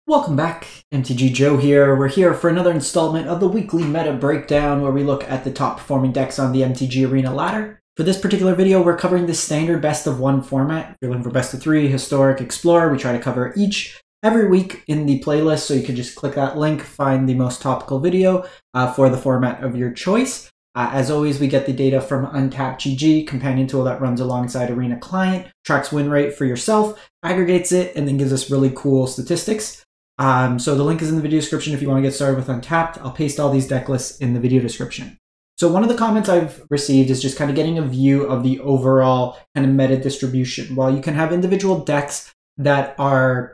Welcome back, MTG Joe here. We're here for another installment of the weekly meta breakdown where we look at the top performing decks on the MTG Arena ladder. For this particular video, we're covering the standard best of one format. If you're looking for best of three, historic, explorer, we try to cover each every week in the playlist, so you can just click that link, find the most topical video for the format of your choice. As always, we get the data from Untapped GG, companion tool that runs alongside Arena Client, tracks win rate for yourself, aggregates it, and then gives us really cool statistics. So the link is in the video description if you want to get started with Untapped. I'll paste all these deck lists in the video description. So one of the comments I've received is just kind of getting a view of the overall kind of meta distribution. While you can have individual decks that are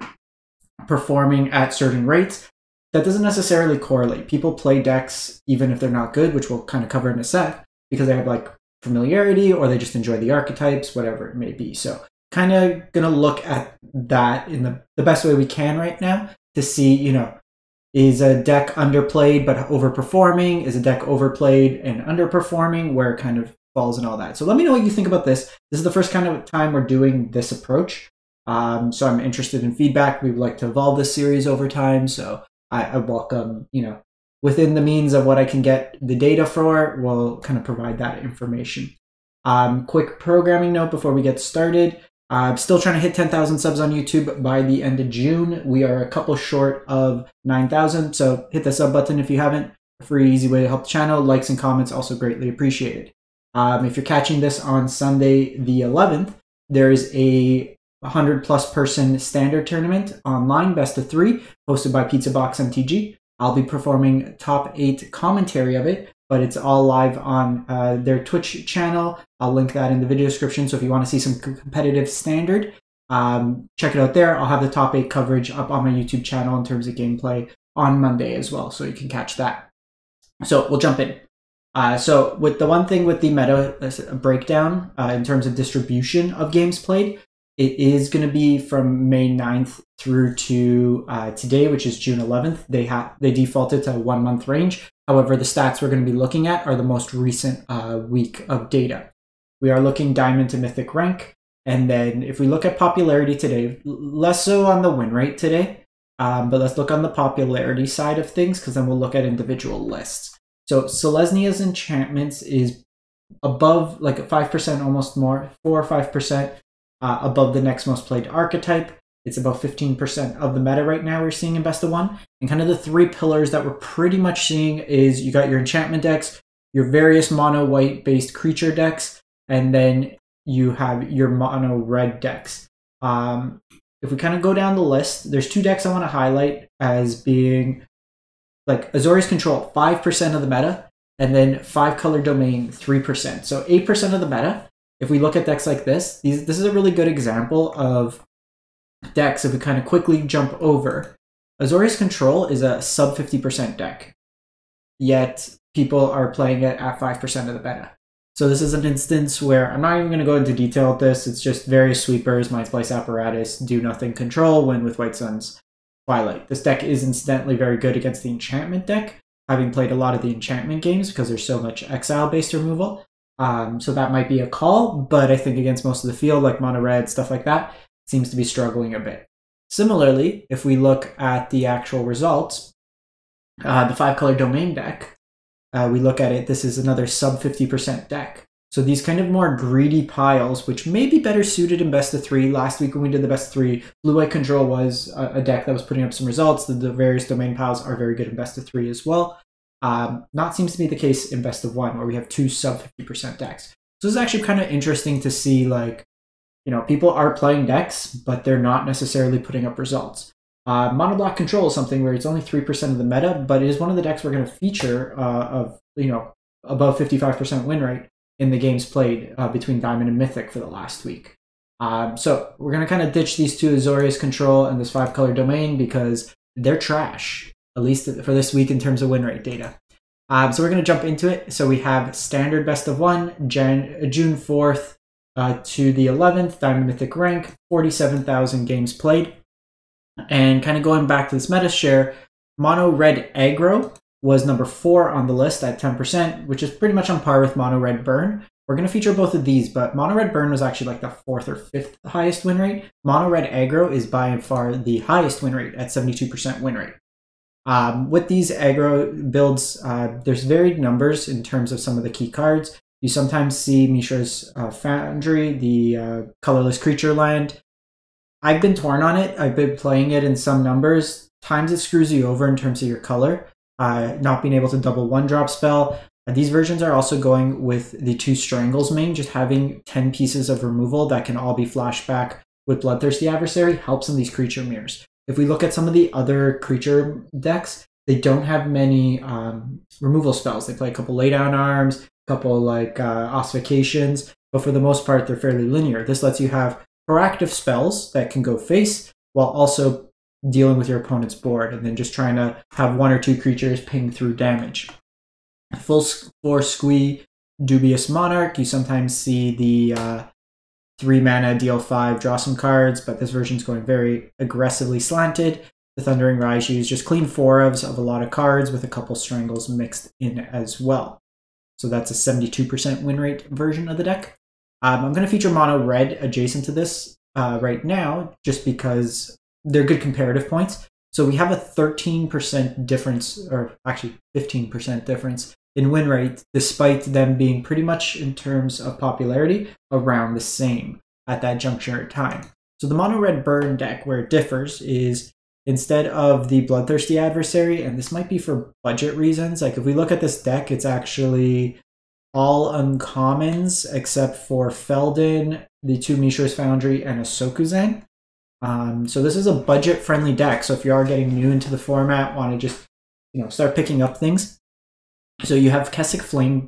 performing at certain rates, that doesn't necessarily correlate. People play decks even if they're not good, which we'll kind of cover in a sec, because they have like familiarity or they just enjoy the archetypes, whatever it may be. So kind of going to look at that in the best way we can right now to see, you know, is a deck underplayed but overperforming? Is a deck overplayed and underperforming? Where it kind of falls and all that. So let me know what you think about this. This is the first kind of time we're doing this approach. So I'm interested in feedback. We would like to evolve this series over time. So I welcome, you know, within the means of what I can get the data for, we'll kind of provide that information. Quick programming note before we get started. I'm still trying to hit 10,000 subs on YouTube by the end of June. We are a couple short of 9,000, so hit the sub button if you haven't. A free, easy way to help the channel. Likes and comments also greatly appreciated. If you're catching this on Sunday the 11th, there is a 100+ person standard tournament online, best of 3, hosted by Pizza Box MTG. I'll be performing top 8 commentary of it, but it's all live on their Twitch channel. I'll link that in the video description, so if you want to see some competitive standard, check it out there. I'll have the top 8 coverage up on my YouTube channel in terms of gameplay on Monday as well, so you can catch that. So we'll jump in. So with the one thing with the meta breakdown in terms of distribution of games played, it is going to be from May 9th through to today, which is June 11th. They defaulted to a 1 month range. However, the stats we're going to be looking at are the most recent week of data. We are looking Diamond to Mythic rank. And then if we look at popularity today, less so on the win rate today, but let's look on the popularity side of things, because then we'll look at individual lists. So Selesnya Enchantments is above like 5%, almost more, 4 or 5% above the next most played archetype. It's about 15% of the meta right now we're seeing in best of 1. And kind of the 3 pillars that we're pretty much seeing is you got your enchantment decks, your various mono white based creature decks, and then you have your mono red decks. If we kind of go down the list, there's 2 decks I want to highlight as being like Azorius Control, 5% of the meta, and then 5 color domain, 3%. So 8% of the meta. If we look at decks like this, this is a really good example of decks if we kind of quickly jump over. Azorius Control is a sub 50% deck, yet people are playing it at 5% of the meta. So this is an instance where I'm not even going to go into detail with this. It's just various sweepers, Mind Splice Apparatus, Do Nothing Control, win with White Sun's Twilight. This deck is incidentally very good against the enchantment deck, having played a lot of the enchantment games because there's so much exile-based removal. So that might be a call, but I think against most of the field, like mono red, stuff like that, seems to be struggling a bit. Similarly, if we look at the actual results, the 5 color domain deck, we look at it, this is another sub 50% deck. So these kind of more greedy piles, which may be better suited in best of 3. Last week when we did the best of 3, Blue-White Control was a deck that was putting up some results. The various domain piles are very good in best of 3 as well. Not seems to be the case in best of 1, where we have 2 sub 50% decks. So this is actually kind of interesting to see, like, you know, people are playing decks, but they're not necessarily putting up results. Mono Black Control is something where it's only 3% of the meta, but it is one of the decks we're going to feature of, you know, above 55% win rate in the games played between Diamond and Mythic for the last week. So we're going to kind of ditch these 2, Azorius Control and this 5 color domain, because they're trash, at least for this week in terms of win rate data. So we're going to jump into it. So we have standard best of 1, June 4th to the 11th, Diamond Mythic rank, 47,000 games played. And kind of going back to this meta share, mono red aggro was number 4 on the list at 10%, which is pretty much on par with mono red burn. We're going to feature both of these, but Mono Red Burn was actually like the 4th or 5th highest win rate. Mono Red Aggro is by far the highest win rate at 72% win rate. With these aggro builds, there's varied numbers in terms of some of the key cards. You sometimes see Mishra's Foundry, the colorless creature land. I've been torn on it. I've been playing it in some numbers. Times it screws you over in terms of your color, not being able to double 1-drop spell. These versions are also going with the 2 Strangles main, just having 10 pieces of removal that can all be flashback with Bloodthirsty Adversary helps in these creature mirrors. If we look at some of the other creature decks, they don't have many removal spells. They play a couple Laydown Arms, a couple like Ossifications, but for the most part, they're fairly linear. This lets you have proactive spells that can go face while also dealing with your opponent's board and then just trying to have 1 or 2 creatures ping through damage. Full 4 Squee Dubious Monarch, you sometimes see the 3 mana, deal 5, draw some cards, but this version's going very aggressively slanted. The Thundering Raiju is just clean 4-ofs of a lot of cards with a couple Strangles mixed in as well. So that's a 72% win rate version of the deck. I'm going to feature Mono Red adjacent to this right now, just because they're good comparative points. So we have a 13% difference, or actually 15% difference in win rate, despite them being pretty much in terms of popularity around the same at that juncture of time. So the Mono Red Burn deck, where it differs, is instead of the Bloodthirsty Adversary, and this might be for budget reasons, like if we look at this deck, it's actually all uncommons except for Feldon, the 2 Mishra's Foundry, and a Sokuzan. So this is a budget-friendly deck. So if you are getting new into the format, want to just start picking up things. So you have Kessick Flame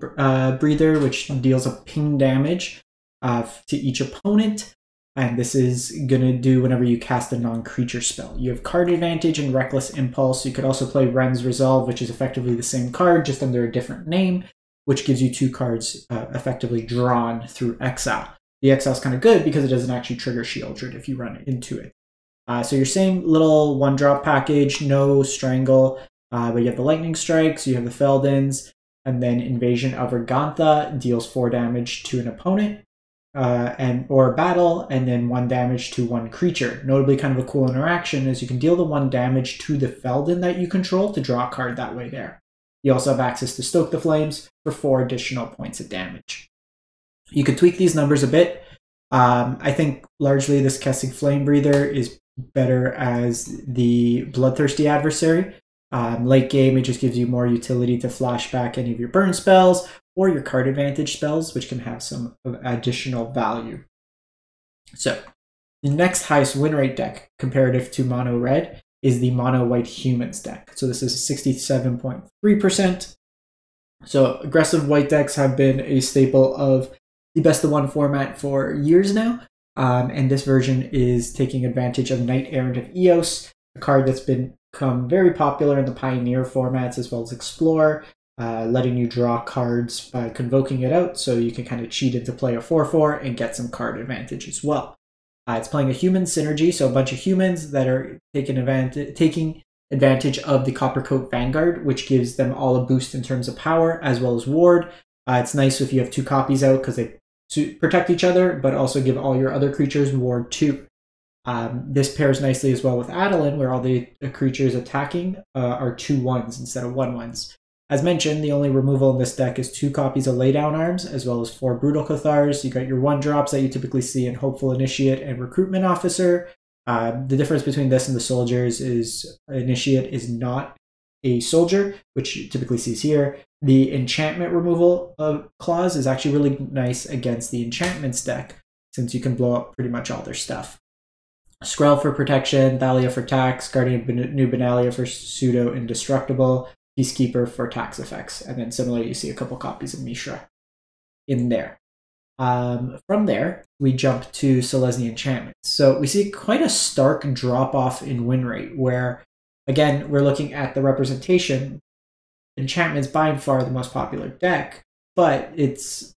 Breather, which deals a ping damage to each opponent, and this is gonna do whenever you cast a non-creature spell. You have card advantage and Reckless Impulse. You could also play Ren's Resolve, which is effectively the same card, just under a different name, which gives you 2 cards effectively drawn through exile. The exile is kind of good because it doesn't actually trigger Shieldred if you run into it. So your same little 1-drop package, no Strangle, but you have the Lightning Strikes, you have the Feldons, and then Invasion of Urgantha deals 4 damage to an opponent or a battle, and then 1 damage to 1 creature. Notably, kind of a cool interaction is you can deal the 1 damage to the Feldon that you control to draw a card that way there. You also have access to Stoke the Flames for 4 additional points of damage. You could tweak these numbers a bit. I think largely this Kessick Flame Breather is better as the Bloodthirsty Adversary. Late game, it just gives you more utility to flash back any of your burn spells or your card advantage spells, which can have some additional value. So the next highest win rate deck comparative to Mono Red is the Mono White Humans deck. So this is 67.3%. So aggressive white decks have been a staple of the best of 1 format for years now. And this version is taking advantage of Knight Errant of Eos, a card that's become very popular in the Pioneer formats as well as Explorer, letting you draw cards by convoking it out, so you can kind of cheat into play a 4/4 and get some card advantage as well. It's playing a human synergy, so a bunch of humans that are taking advantage of the Coppercoat Vanguard, which gives them all a boost in terms of power as well as ward. It's nice if you have 2 copies out because they protect each other, but also give all your other creatures ward 2. This pairs nicely as well with Adeline, where all the creatures attacking are 2/1s instead of 1/1s. As mentioned, the only removal in this deck is 2 copies of Laydown Arms, as well as 4 Brutal Cathars. You got your 1-drops that you typically see in Hopeful Initiate and Recruitment Officer. The difference between this and the Soldiers is Initiate is not a soldier, which you typically sees here. The enchantment removal clause is actually really nice against the enchantments deck, since you can blow up pretty much all their stuff. Skrell for protection, Thalia for tax, Guardian New Benalia for pseudo indestructible, Peacekeeper for tax effects, and then similarly you see a couple copies of Mishra in there. From there, we jump to Selesnya Enchantments. So we see quite a stark drop-off in win rate, where, again, we're looking at the representation. Enchantment's by far the most popular deck, but it's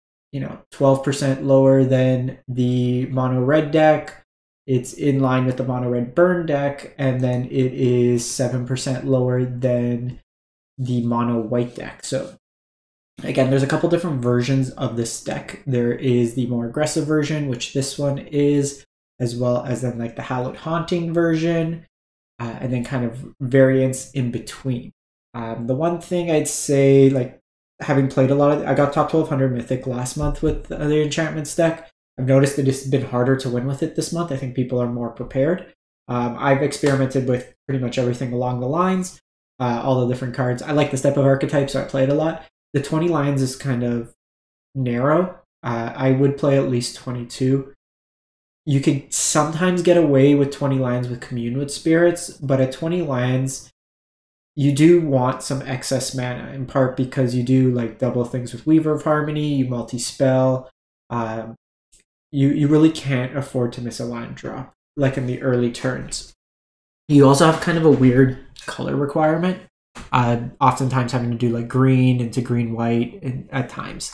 12% lower than the Mono Red deck. It's in line with the Mono Red Burn deck, and then it is 7% lower than the Mono White deck. So Again, there's a couple different versions of this deck. There is the more aggressive version, which this one is, as well as then like the Hallowed Haunting version, and then kind of variants in between. The one thing I'd say, like having played a lot of, I got top 1200 Mythic last month with the Enchantments deck. I've noticed that it's been harder to win with it this month. I think people are more prepared. I've experimented with pretty much everything along the lines, all the different cards. I like this type of archetype, so I play it a lot. The 20 lines is kind of narrow. I would play at least 22. You could sometimes get away with 20 lines with Commune with Spirits, but at 20 lines, you do want some excess mana, in part because you do like double things with Weaver of Harmony, you multi-spell. You really can't afford to miss a line drop, like in the early turns. You also have kind of a weird color requirement, oftentimes having to do like green into green-white at times.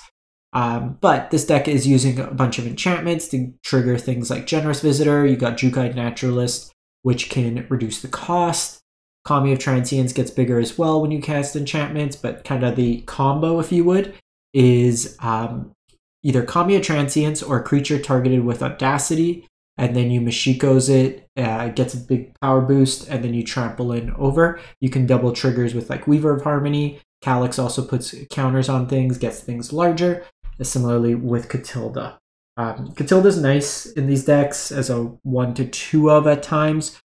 But this deck is using a bunch of enchantments to trigger things like Generous Visitor. You got Jukai Naturalist, which can reduce the cost. Kami of Transience gets bigger as well when you cast enchantments, but kind of the combo, if you would, is either Kami of Transience or a creature targeted with Audacity, and then you Mashikos it, gets a big power boost, and then you trample in over. You can double triggers with like Weaver of Harmony. Calyx also puts counters on things, gets things larger. Similarly with Catilda. Catilda's nice in these decks as a 1 to 2 of at times.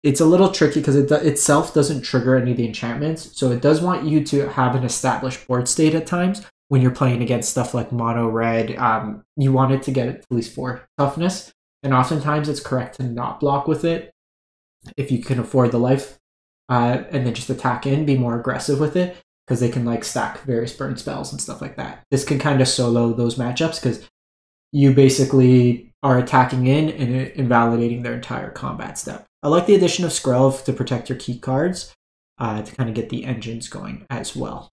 It's a little tricky because it itself doesn't trigger any of the enchantments, so it does want you to have an established board state at times when you're playing against stuff like mono red. You want it to get at least 4 toughness, and oftentimes it's correct to not block with it if you can afford the life, and then just attack in, be more aggressive with it, because they can like stack various burn spells and stuff like that. This can kind of solo those matchups because you basically are attacking in and invalidating their entire combat step. I like the addition of Skrelv to protect your key cards, to kind of get the engines going as well.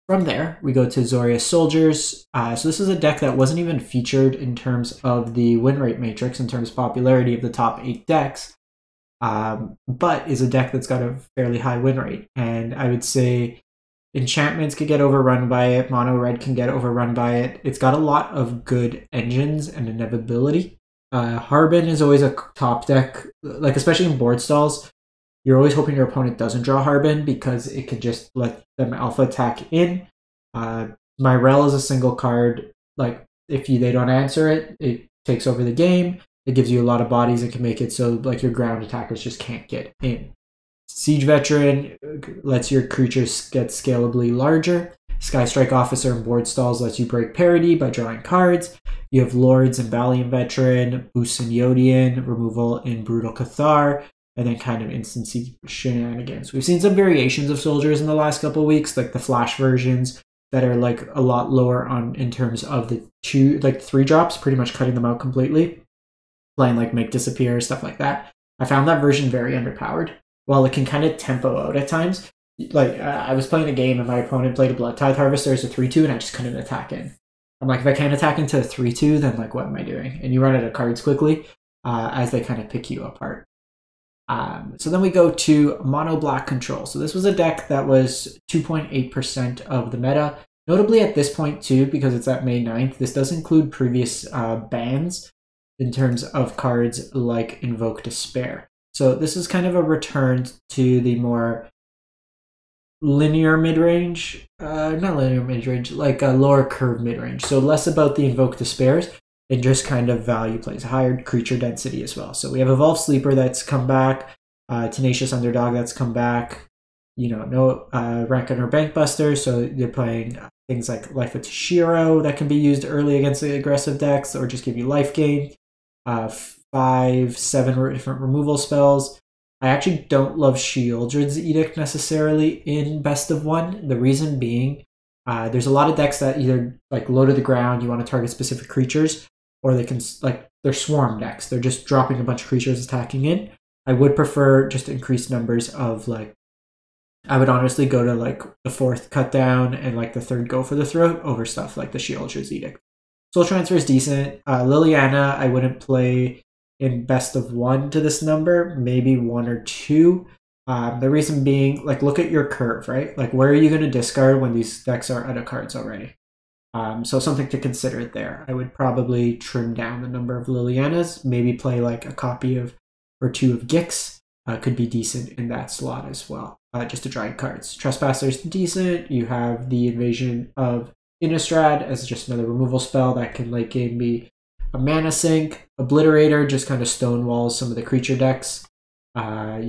From there, we go to Azorius Soldiers. So this is a deck that wasn't even featured in terms of the win rate matrix, in terms of popularity of the top 8 decks, but is a deck that's got a fairly high win rate. And I would say enchantments could get overrun by it, mono red can get overrun by it. It's got a lot of good engines and inevitability. Harbin is always a top deck, like especially in board stalls. You're always hoping your opponent doesn't draw Harbin because it could just let them alpha attack in. Myrel is a single card. Like if they don't answer it, it takes over the game. It gives you a lot of bodies and can make it so like your ground attackers just can't get in. Siege Veteran lets your creatures get scalably larger. Sky Strike Officer and board stalls lets you break parity by drawing cards. You have Lords and Valiant Veteran, boosts in Yodian, removal in Brutal Cathar, and then kind of instancy shenanigans. We've seen some variations of soldiers in the last couple of weeks, like the flash versions that are like a lot lower on in terms of the 3 drops, pretty much cutting them out completely. Playing like Make Disappear, stuff like that. I found that version very underpowered. While it can kind of tempo out at times, like I was playing a game and my opponent played a Blood Tithe Harvester as a 3/2 and I just couldn't attack in. I'm like, if I can't attack into a 3/2, then like what am I doing? And you run out of cards quickly as they kind of pick you apart. So then we go to Mono Black Control. So this was a deck that was 2.8% of the meta. Notably at this point too, because it's at May 9th, this does include previous bans in terms of cards like Invoke Despair. So this is kind of a return to the more linear mid-range, not linear mid-range, like a lower curve mid-range. So less about the Invoke Despairs and just kind of value plays, higher creature density as well. So we have Evolved Sleeper that's come back, Tenacious Underdog that's come back, no Rankin or Bankbuster, so they're playing things like Life of Toshiro that can be used early against the aggressive decks or just give you life gain. 5, 7 different removal spells. I actually don't love Sheoldred's Edict necessarily in Best of 1. The reason being, there's a lot of decks that either like low to the ground, you want to target specific creatures, or they can they're swarm decks. They're just dropping a bunch of creatures attacking in. I would prefer just increased numbers of I would honestly go to like the 4th cut down and like the 3rd go for the throat over stuff like the Sheoldred's Edict. Soul Transfer is decent. Liliana, I wouldn't play in Best of 1 to this number, maybe 1 or 2. The reason being, like, look at your curve, right? Like, where are you going to discard when these decks are out of cards already? So something to consider there. I would probably trim down the number of Lilianas, maybe play like a copy of or two of Gix. Could be decent in that slot as well, just to drive cards. Trespasser's decent. You have the Invasion of Innistrad as just another removal spell that can late game be a mana sink. Obliterator just kind of stonewalls some of the creature decks. You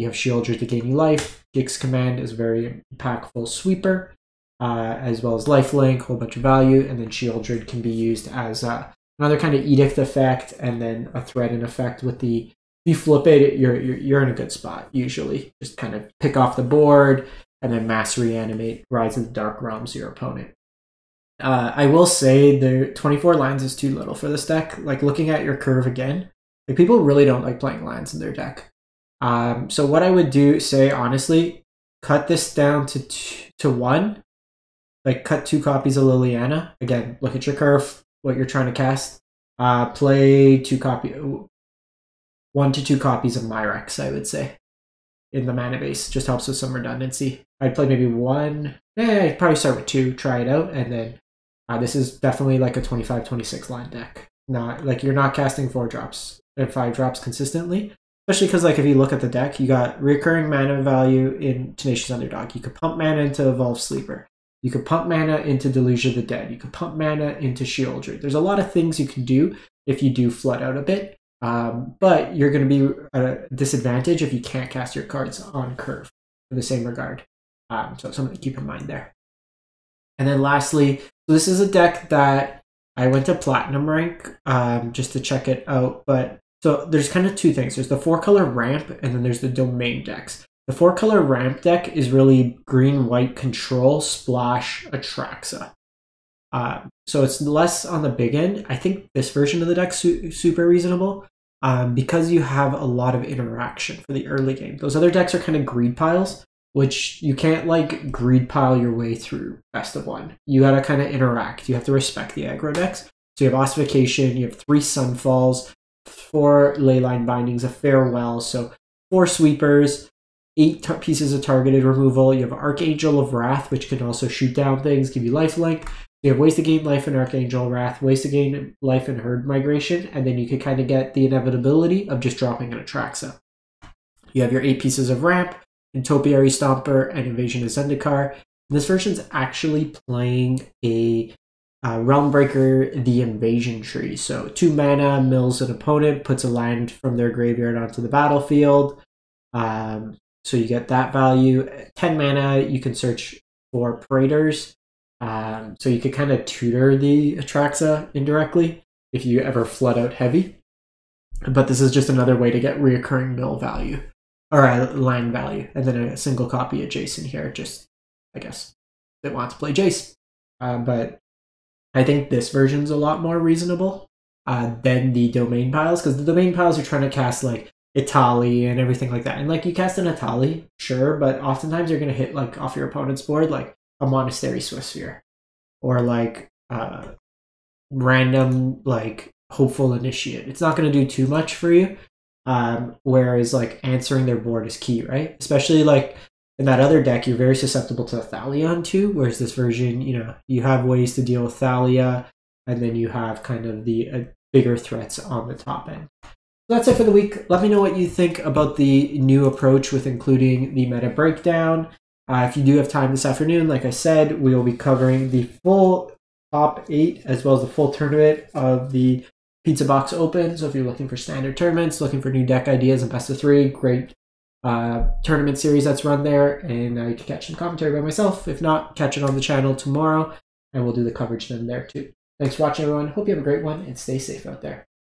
have Sheoldred to gain you life. Gix Command is a very impactful sweeper, as well as lifelink, whole bunch of value, and then Sheoldred can be used as another kind of edict effect, and then a threaten effect with the. If you flip it, you're in a good spot usually. Just kind of pick off the board and then mass reanimate Rise of the Dark Realms your opponent. I will say the 24 lands is too little for this deck. Like looking at your curve again, like people really don't like playing lands in their deck. So what I would do, say honestly, cut this down to 1. Like cut 2 copies of Liliana. Again, look at your curve, what you're trying to cast. Play 1 to 2 copies of Myrex, I would say, in the mana base. Just helps with some redundancy. I'd play maybe 1. I'd probably start with 2, try it out, and then this is definitely like a 25-26 line deck. Not like you're not casting 4 drops and 5 drops consistently. Especially because, like, if you look at the deck, you got recurring mana value in Tenacious Underdog. You could pump mana into Evolved Sleeper. You could pump mana into Deluge of the Dead. You could pump mana into Sheoldred. There's a lot of things you can do if you do flood out a bit. But you're going to be at a disadvantage if you can't cast your cards on curve in the same regard. So something to keep in mind there. And then lastly, so this is a deck that I went to Platinum rank just to check it out. But so there's kind of 2 things. There's the 4-color ramp, and then there's the domain decks. The 4-color ramp deck is really green-white control splash Atraxa. So it's less on the big end. I think this version of the deck's super reasonable. Because you have a lot of interaction for the early game. Those other decks are kind of greed piles, which you can't like greed pile your way through best of 1. You gotta kind of interact. You have to respect the aggro decks. So you have Ossification, you have 3 Sunfalls, 4 Leyline Bindings, a Farewell, so 4 Sweepers, 8 pieces of targeted removal. You have Archangel of Wrath, which can also shoot down things, give you lifelink. You have ways to gain life in Archangel Wrath, ways to gain life in Herd Migration, and then you could kind of get the inevitability of just dropping an Atraxa. You have your 8 pieces of ramp, Topiary Stomper, and Invasion of Zendikar. This version's actually playing a Realmbreaker, the Invasion Tree. So 2 mana, mills an opponent, puts a land from their graveyard onto the battlefield. So you get that value. 10 mana, you can search for Praetors. So you could kind of tutor the Atraxa indirectly if you ever flood out heavy. But this is just another way to get reoccurring mill value, or land value, and then a single copy of Jason here, just, I guess, they want to play Jace. But I think this version's a lot more reasonable than the domain piles, because the domain piles are trying to cast like Itali and everything like that. And like you cast an Itali, sure, but oftentimes you're going to hit like off your opponent's board like a Monastery Swiftspear, or like random like Hopeful Initiate. It's not going to do too much for you, whereas like answering their board is key, right? Especially like in that other deck, you're very susceptible to Thalion too, whereas this version, you know, you have ways to deal with Thalia, and then you have kind of the bigger threats on the top end. So that's it for the week. Let me know what you think about the new approach with including the meta breakdown. If you do have time this afternoon, like I said, we will be covering the full top 8 as well as the full tournament of the Pizza Box Open. So if you're looking for standard tournaments, looking for new deck ideas and best of 3, great tournament series that's run there. And you can catch some commentary by myself. If not, catch it on the channel tomorrow, and we'll do the coverage then there too. Thanks for watching, everyone. Hope you have a great one, and stay safe out there.